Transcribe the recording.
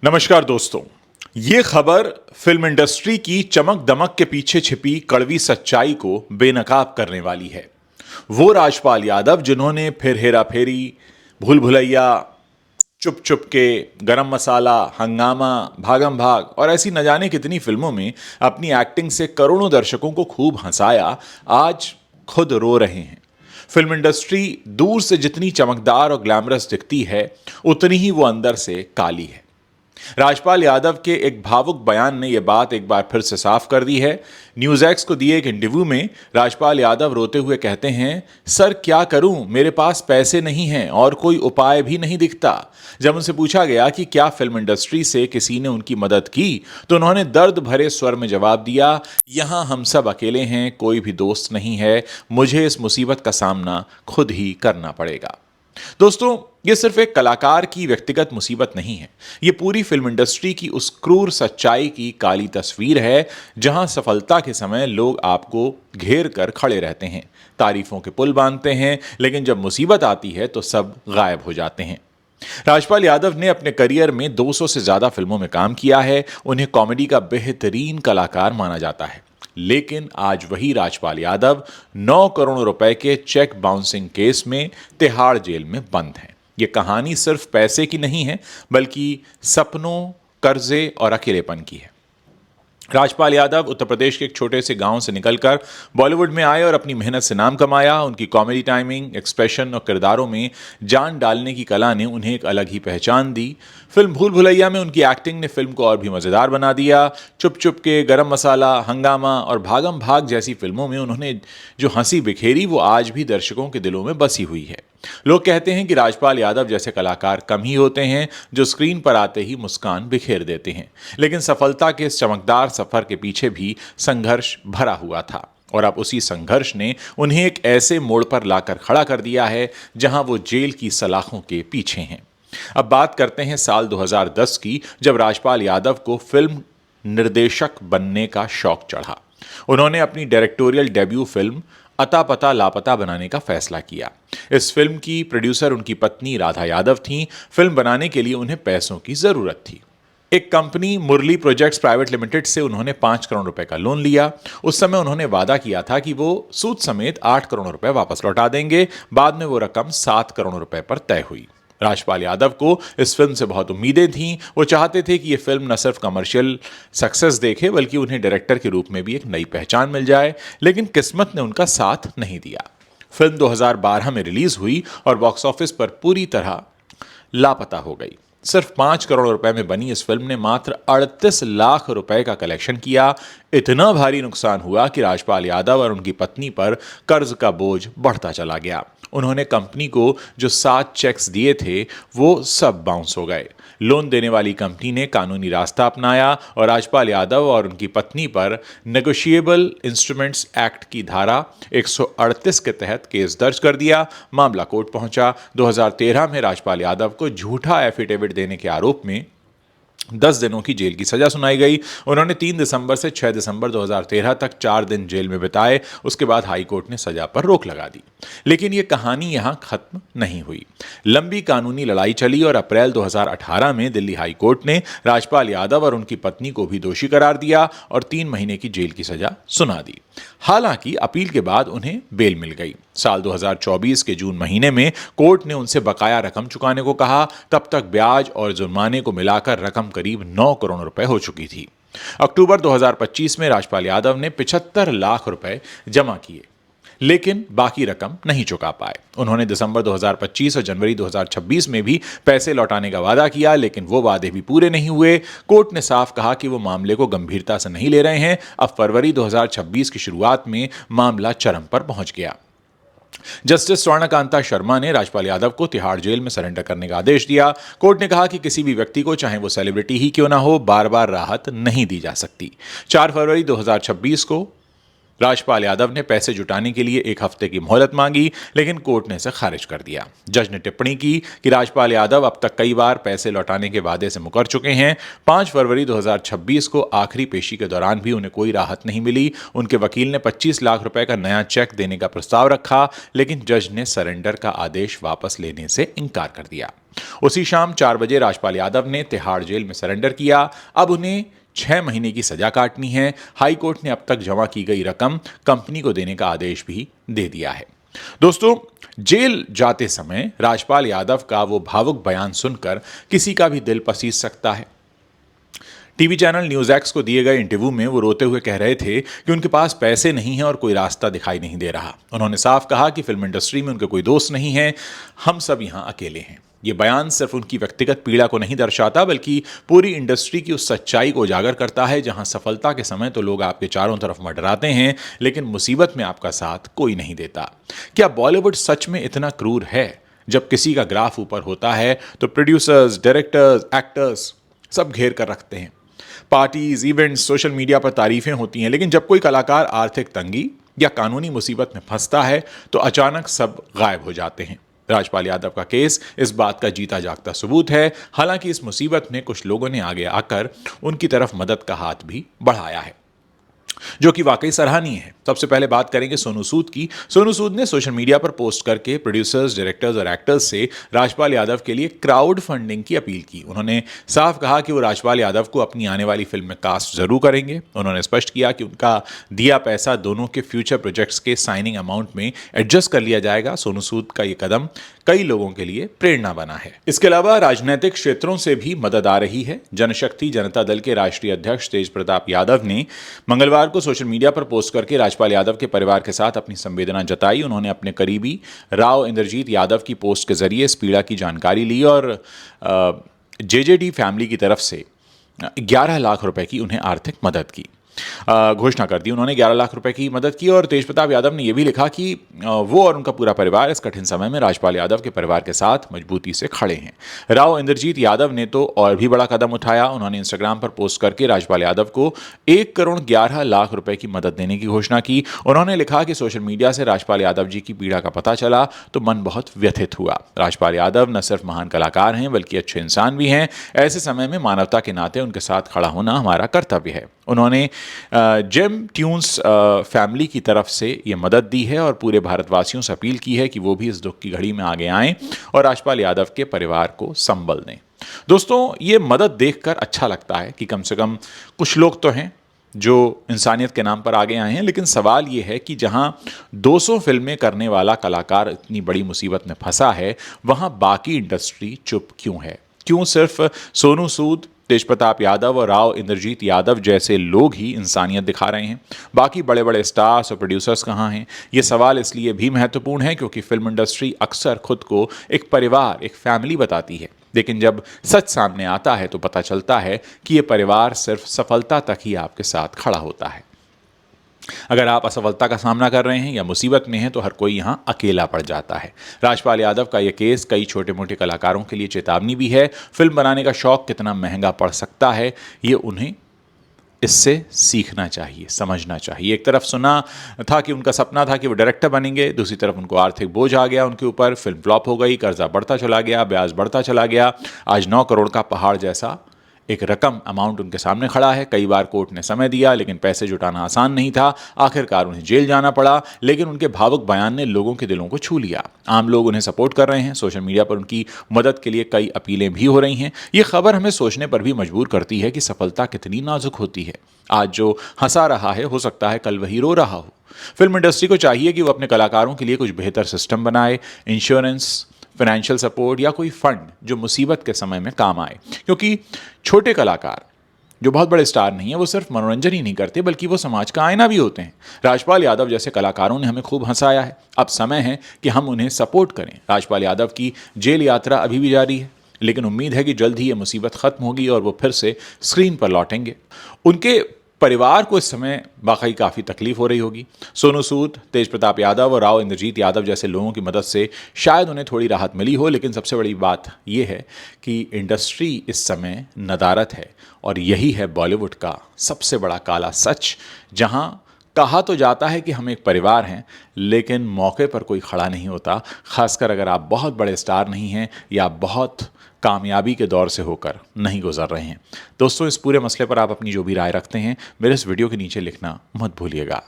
नमस्कार दोस्तों। ये खबर फिल्म इंडस्ट्री की चमक दमक के पीछे छिपी कड़वी सच्चाई को बेनकाब करने वाली है। वो राजपाल यादव जिन्होंने फिर हेरा फेरी, भूल भुलैया, चुप चुप के, गरम मसाला, हंगामा, भागम भाग और ऐसी न जाने कितनी फिल्मों में अपनी एक्टिंग से करोड़ों दर्शकों को खूब हंसाया, आज खुद रो रहे हैं। फिल्म इंडस्ट्री दूर से जितनी चमकदार और ग्लैमरस दिखती है, उतनी ही वो अंदर से काली है। राजपाल यादव के एक भावुक बयान ने यह बात एक बार फिर से साफ कर दी है। न्यूज एक्स को दिए एक इंटरव्यू में राजपाल यादव रोते हुए कहते हैं, सर क्या करूं, मेरे पास पैसे नहीं हैं और कोई उपाय भी नहीं दिखता। जब उनसे पूछा गया कि क्या फिल्म इंडस्ट्री से किसी ने उनकी मदद की, तो उन्होंने दर्द भरे स्वर में जवाब दिया, यहां हम सब अकेले हैं, कोई भी दोस्त नहीं है, मुझे इस मुसीबत का सामना खुद ही करना पड़ेगा। दोस्तों, यह सिर्फ एक कलाकार की व्यक्तिगत मुसीबत नहीं है, यह पूरी फिल्म इंडस्ट्री की उस क्रूर सच्चाई की काली तस्वीर है जहां सफलता के समय लोग आपको घेर कर खड़े रहते हैं, तारीफों के पुल बांधते हैं, लेकिन जब मुसीबत आती है तो सब गायब हो जाते हैं। राजपाल यादव ने अपने करियर में 200 से ज्यादा फिल्मों में काम किया है। उन्हें कॉमेडी का बेहतरीन कलाकार माना जाता है, लेकिन आज वही राजपाल यादव 9 करोड़ रुपए के चेक बाउंसिंग केस में तिहाड़ जेल में बंद हैं। यह कहानी सिर्फ पैसे की नहीं है, बल्कि सपनों, कर्जे और अकेलेपन की है। राजपाल यादव उत्तर प्रदेश के एक छोटे से गांव से निकलकर बॉलीवुड में आए और अपनी मेहनत से नाम कमाया। उनकी कॉमेडी टाइमिंग, एक्सप्रेशन और किरदारों में जान डालने की कला ने उन्हें एक अलग ही पहचान दी। फिल्म भूल भुलैया में उनकी एक्टिंग ने फिल्म को और भी मज़ेदार बना दिया। चुप चुप के, गरम मसाला, हंगामा और भागम भाग जैसी फिल्मों में उन्होंने जो हंसी बिखेरी, वो आज भी दर्शकों के दिलों में बसी हुई है। लोग कहते हैं कि राजपाल यादव जैसे कलाकार कम ही होते हैं जो स्क्रीन पर आते ही मुस्कान बिखेर देते हैं, लेकिन सफलता के इस चमकदार सफर के पीछे भी संघर्ष भरा हुआ था, और अब उसी संघर्ष ने उन्हें एक ऐसे मोड़ पर लाकर खड़ा कर दिया है जहां वो जेल की सलाखों के पीछे हैं। अब बात करते हैं साल 2010 की, जब राजपाल यादव को फिल्म निर्देशक बनने का शौक चढ़ा। उन्होंने अपनी डायरेक्टोरियल डेब्यू फिल्म अता पता लापता बनाने का फैसला किया। इस फिल्म की प्रोड्यूसर उनकी पत्नी राधा यादव थीं। फिल्म बनाने के लिए उन्हें पैसों की जरूरत थी। एक कंपनी मुरली प्रोजेक्ट्स प्राइवेट लिमिटेड से उन्होंने 5 करोड़ रुपए का लोन लिया। उस समय उन्होंने वादा किया था कि वो सूद समेत 8 करोड़ रुपए वापस लौटा देंगे। बाद में वो रकम 7 करोड़ रुपए पर तय हुई। राजपाल यादव को इस फिल्म से बहुत उम्मीदें थीं। वो चाहते थे कि ये फिल्म न सिर्फ कमर्शियल सक्सेस देखे, बल्कि उन्हें डायरेक्टर के रूप में भी एक नई पहचान मिल जाए, लेकिन किस्मत ने उनका साथ नहीं दिया। फिल्म 2012 में रिलीज हुई और बॉक्स ऑफिस पर पूरी तरह लापता हो गई। सिर्फ 5 करोड़ रुपए में बनी इस फिल्म ने मात्र 38 लाख रुपए का कलेक्शन किया। इतना भारी नुकसान हुआ कि राजपाल यादव और उनकी पत्नी पर कर्ज का बोझ बढ़ता चला गया। उन्होंने कंपनी को जो 7 चेक्स दिए थे, वो सब बाउंस हो गए। लोन देने वाली कंपनी ने कानूनी रास्ता अपनाया और राजपाल यादव और उनकी पत्नी पर नेगोशिएबल इंस्ट्रूमेंट्स एक्ट की धारा 138 के तहत केस दर्ज कर दिया। मामला कोर्ट पहुंचा। 2013 में राजपाल यादव को झूठा एफिडेविट देने के आरोप में 10 दिनों की जेल की सजा सुनाई गई। उन्होंने 3 दिसंबर से 6 दिसंबर 2013 तक 4 दिन जेल में बिताए। उसके बाद हाई कोर्ट ने सजा पर रोक लगा दी। लेकिन यह कहानी यहां खत्म नहीं हुई। लंबी कानूनी लड़ाई चली और अप्रैल 2018 में दिल्ली हाई कोर्ट ने राजपाल यादव और उनकी पत्नी को भी दोषी करार दिया और 3 महीने की जेल की सजा सुना दी। हालांकि अपील के बाद उन्हें बेल मिल गई। साल 2024 के जून महीने में कोर्ट ने उनसे बकाया रकम चुकाने को कहा। तब तक ब्याज और जुर्माने को मिलाकर रकम करीब 9 करोड़ रुपए हो चुकी थी। अक्टूबर 2025 में राजपाल यादव ने 75 लाख रुपए जमा किए, लेकिन बाकी रकम नहीं चुका पाए। उन्होंने दिसंबर 2025 और जनवरी 2026 में भी पैसे लौटाने का वादा किया, लेकिन वो वादे भी पूरे नहीं हुए। कोर्ट ने साफ कहा कि वो मामले को गंभीरता से नहीं ले रहे हैं। अब फरवरी 2026 की शुरुआत में मामला चरम पर पहुंच गया। जस्टिस स्वर्णकांता शर्मा ने राजपाल यादव को तिहाड़ जेल में सरेंडर करने का आदेश दिया। कोर्ट ने कहा कि किसी भी व्यक्ति को, चाहे वो सेलिब्रिटी ही क्यों ना हो, बार बार राहत नहीं दी जा सकती। 4 फरवरी 2026 को राजपाल यादव ने पैसे जुटाने के लिए 1 हफ्ते की मोहलत मांगी, लेकिन कोर्ट ने इसे खारिज कर दिया। जज ने टिप्पणी की कि राजपाल यादव अब तक कई बार पैसे लौटाने के वादे से मुकर चुके हैं। 5 फरवरी 2026 को आखिरी पेशी के दौरान भी उन्हें कोई राहत नहीं मिली। उनके वकील ने 25 लाख रुपए का नया चेक देने का प्रस्ताव रखा, लेकिन जज ने सरेंडर का आदेश वापस लेने से इनकार कर दिया। उसी शाम 4 बजे राजपाल यादव ने तिहाड़ जेल में सरेंडर किया। अब उन्हें 6 महीने की सजा काटनी है। हाई कोर्ट ने अब तक जमा की गई रकम कंपनी को देने का आदेश भी दे दिया है। दोस्तों, जेल जाते समय राजपाल यादव का वो भावुक बयान सुनकर किसी का भी दिल पसीज सकता है। टीवी चैनल न्यूज़ एक्स को दिए गए इंटरव्यू में वो रोते हुए कह रहे थे कि उनके पास पैसे नहीं हैं और कोई रास्ता दिखाई नहीं दे रहा। उन्होंने साफ कहा कि फिल्म इंडस्ट्री में उनके कोई दोस्त नहीं हैं, हम सब यहाँ अकेले हैं। ये बयान सिर्फ उनकी व्यक्तिगत पीड़ा को नहीं दर्शाता, बल्कि पूरी इंडस्ट्री की उस सच्चाई को उजागर करता है जहां सफलता के समय तो लोग आपके चारों तरफ मंडराते हैं, लेकिन मुसीबत में आपका साथ कोई नहीं देता। क्या बॉलीवुड सच में इतना क्रूर है? जब किसी का ग्राफ ऊपर होता है तो प्रोड्यूसर्स, डायरेक्टर्स, एक्टर्स सब घेर कर रखते हैं। पार्टीज, इवेंट्स, सोशल मीडिया पर तारीफें होती हैं, लेकिन जब कोई कलाकार आर्थिक तंगी या कानूनी मुसीबत में फंसता है तो अचानक सब गायब हो जाते हैं। राजपाल यादव का केस इस बात का जीता जागता सबूत है। हालांकि इस मुसीबत में कुछ लोगों ने आगे आकर उनकी तरफ मदद का हाथ भी बढ़ाया है, जो कि वाकई सराहनीय है। सबसे पहले बात करेंगे सोनू सूद की। सोनू सूद ने सोशल मीडिया पर पोस्ट करके प्रोड्यूसर्स, डायरेक्टर्स और एक्टर्स से राजपाल यादव के लिए क्राउड फंडिंग की अपील की। उन्होंने साफ कहा कि वो राजपाल यादव को अपनी आने वाली फिल्म में कास्ट जरूर करेंगे। उन्होंने स्पष्ट किया कि उनका दिया पैसा दोनों के फ्यूचर प्रोजेक्ट्स के साइनिंग अमाउंट में एडजस्ट कर लिया जाएगा। सोनू सूद का ये कदम कई लोगों के लिए प्रेरणा बना है। इसके अलावा राजनीतिक क्षेत्रों से भी मदद आ रही है। जनशक्ति जनता दल के राष्ट्रीय अध्यक्ष तेज प्रताप यादव ने मंगलवार को सोशल मीडिया पर पोस्ट करके राजपाल यादव के परिवार के साथ अपनी संवेदना जताई। उन्होंने अपने करीबी राव इंद्रजीत यादव की पोस्ट के जरिए इस पीड़ा की जानकारी ली और जेजेडी फैमिली की तरफ से 11 लाख रुपए की उन्हें आर्थिक मदद की घोषणा कर दी। उन्होंने 11 लाख रुपए की मदद की और तेज प्रताप यादव ने यह भी लिखा कि वो और उनका पूरा परिवार इस कठिन समय में राजपाल यादव के परिवार के साथ मजबूती से खड़े हैं। राव इंद्रजीत यादव ने तो और भी बड़ा कदम उठाया। उन्होंने इंस्टाग्राम पर पोस्ट करके राजपाल यादव को 1 करोड़ 11 लाख रुपए की मदद देने की घोषणा की। उन्होंने लिखा कि सोशल मीडिया से राजपाल यादव जी की पीड़ा का पता चला तो मन बहुत व्यथित हुआ। राजपाल यादव न सिर्फ महान कलाकार हैं बल्कि अच्छे इंसान भी हैं। ऐसे समय में मानवता के नाते उनके साथ खड़ा होना हमारा कर्तव्य है। उन्होंने जेम ट्यून्स फैमिली की तरफ से ये मदद दी है और पूरे भारतवासियों से अपील की है कि वो भी इस दुख की घड़ी में आगे आएं और राजपाल यादव के परिवार को संबल दें। दोस्तों, ये मदद देखकर अच्छा लगता है कि कम से कम कुछ लोग तो हैं जो इंसानियत के नाम पर आगे आए हैं, लेकिन सवाल ये है कि जहां 200 फिल्में करने वाला कलाकार इतनी बड़ी मुसीबत में फंसा है, वहां बाकी इंडस्ट्री चुप क्यों है? क्यों सिर्फ सोनू सूद, तेज प्रताप यादव और राव इंद्रजीत यादव जैसे लोग ही इंसानियत दिखा रहे हैं? बाकी बड़े बड़े स्टार्स और प्रोड्यूसर्स कहाँ हैं? ये सवाल इसलिए भी महत्वपूर्ण है क्योंकि फिल्म इंडस्ट्री अक्सर खुद को एक परिवार, एक फैमिली बताती है, लेकिन जब सच सामने आता है तो पता चलता है कि ये परिवार सिर्फ सफलता तक ही आपके साथ खड़ा होता है। अगर आप असफलता का सामना कर रहे हैं या मुसीबत में हैं तो हर कोई यहाँ अकेला पड़ जाता है। राजपाल यादव का यह केस कई छोटे मोटे कलाकारों के लिए चेतावनी भी है। फिल्म बनाने का शौक कितना महंगा पड़ सकता है, ये उन्हें इससे सीखना चाहिए, समझना चाहिए। एक तरफ सुना था कि उनका सपना था कि वो डायरेक्टर बनेंगे, दूसरी तरफ उनको आर्थिक बोझ आ गया उनके ऊपर, फिल्म फ्लॉप हो गई, कर्जा बढ़ता चला गया, ब्याज बढ़ता चला गया। आज 9 करोड़ का पहाड़ जैसा एक रकम अमाउंट उनके सामने खड़ा है। कई बार कोर्ट ने समय दिया लेकिन पैसे जुटाना आसान नहीं था। आखिरकार उन्हें जेल जाना पड़ा, लेकिन उनके भावुक बयान ने लोगों के दिलों को छू लिया। आम लोग उन्हें सपोर्ट कर रहे हैं। सोशल मीडिया पर उनकी मदद के लिए कई अपीलें भी हो रही हैं। ये खबर हमें सोचने पर भी मजबूर करती है कि सफलता कितनी नाजुक होती है। आज जो हंसा रहा है हो सकता है कल वही रो रहा हो। फिल्म इंडस्ट्री को चाहिए कि वो अपने कलाकारों के लिए कुछ बेहतर सिस्टम बनाए, इंश्योरेंस, फाइनेंशियल सपोर्ट या कोई फंड जो मुसीबत के समय में काम आए, क्योंकि छोटे कलाकार जो बहुत बड़े स्टार नहीं है वो सिर्फ मनोरंजन ही नहीं करते बल्कि वो समाज का आईना भी होते हैं। राजपाल यादव जैसे कलाकारों ने हमें खूब हंसाया है। अब समय है कि हम उन्हें सपोर्ट करें। राजपाल यादव की जेल यात्रा अभी भी जारी है, लेकिन उम्मीद है कि जल्द ही ये मुसीबत खत्म होगी और वो फिर से स्क्रीन पर लौटेंगे। उनके परिवार को इस समय वाकई काफ़ी तकलीफ हो रही होगी। सोनू सूद, तेज प्रताप यादव और राव इंद्रजीत यादव जैसे लोगों की मदद से शायद उन्हें थोड़ी राहत मिली हो, लेकिन सबसे बड़ी बात यह है कि इंडस्ट्री इस समय नदारत है और यही है बॉलीवुड का सबसे बड़ा काला सच, जहां कहा तो जाता है कि हम एक परिवार हैं, लेकिन मौके पर कोई खड़ा नहीं होता, खासकर अगर आप बहुत बड़े स्टार नहीं हैं या बहुत कामयाबी के दौर से होकर नहीं गुजर रहे हैं। दोस्तों, इस पूरे मसले पर आप अपनी जो भी राय रखते हैं मेरे इस वीडियो के नीचे लिखना मत भूलिएगा।